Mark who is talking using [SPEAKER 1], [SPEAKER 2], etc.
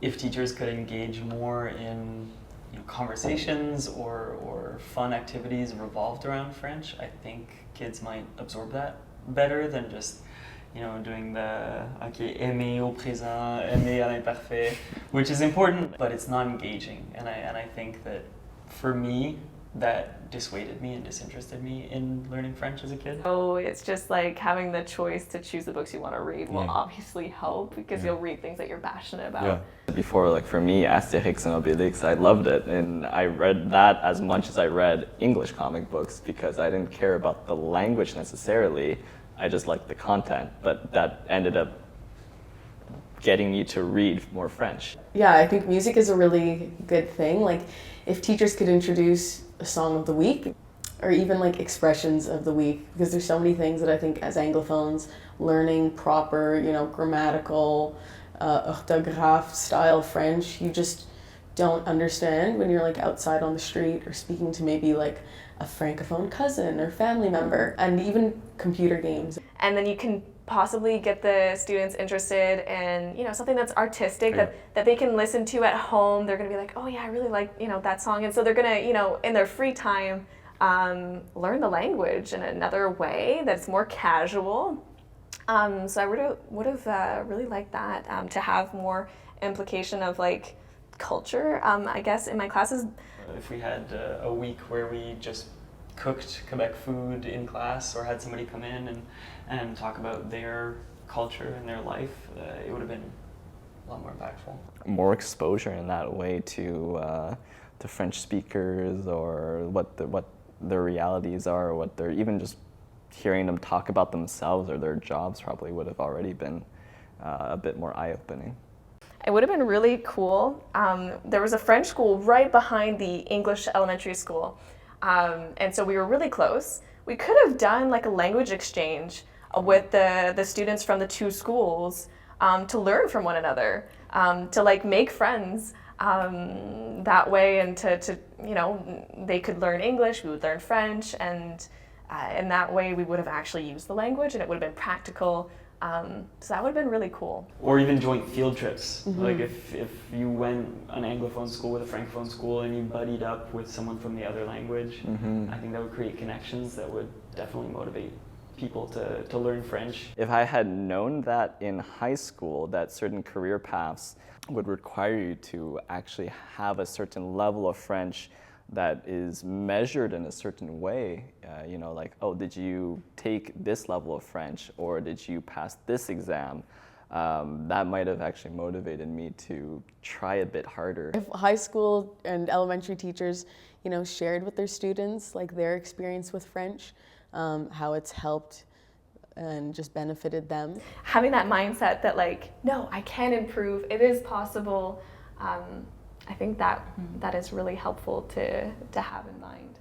[SPEAKER 1] if teachers could engage more in conversations or fun activities revolved around French, I think kids might absorb that better than just doing the aimer au présent, aimer à l'imparfait, which is important, but it's not engaging. And I think that for me, that dissuaded me and disinterested me in learning French as a kid.
[SPEAKER 2] Oh, it's just like having the choice to choose the books you want to read will obviously help because you'll read things that you're passionate about.
[SPEAKER 3] Yeah. Before, like for me, Astérix and Obélix, I loved it, and I read that as much as I read English comic books because I didn't care about the language necessarily. I just liked the content, but that ended up getting me to read more French.
[SPEAKER 4] Yeah, I think music is a really good thing. Like, if teachers could introduce a song of the week, or even like expressions of the week, because there's so many things that I think as Anglophones, learning proper, grammatical, orthographe style French, you just don't understand when you're like outside on the street or speaking to maybe like a francophone cousin or family member, and even computer games.
[SPEAKER 2] And then you can possibly get the students interested in something that's artistic that they can listen to at home. They're going to be like, oh yeah, I really like that song, and so they're going to in their free time learn the language in another way that's more casual. So I would have really liked that to have more implication of like culture. I guess in my classes.
[SPEAKER 1] If we had a week where we just cooked Quebec food in class or had somebody come in and talk about their culture and their life, it would have been a lot more impactful.
[SPEAKER 3] More exposure in that way to French speakers, or what their realities are, or what they're even just hearing them talk about themselves or their jobs probably would have already been a bit more eye-opening.
[SPEAKER 2] It would have been really cool. There was a French school right behind the English elementary school. And so we were really close. We could have done like a language exchange with the students from the two schools to learn from one another, to like make friends that way, and to they could learn English, we would learn French, and in that way we would have actually used the language and it would have been practical. So that would have been really cool.
[SPEAKER 1] Or even joint field trips. Mm-hmm. Like if you went an Anglophone school with a Francophone school and you buddied up with someone from the other language, I think that would create connections that would definitely motivate people to learn French.
[SPEAKER 3] If I had known that in high school that certain career paths would require you to actually have a certain level of French that is measured in a certain way, like, oh, did you take this level of French, or did you pass this exam? That might have actually motivated me to try a bit harder.
[SPEAKER 4] If high school and elementary teachers, shared with their students like their experience with French, how it's helped and just benefited them.
[SPEAKER 2] Having that mindset that like, no, I can improve, it is possible. I think that is really helpful to have in mind.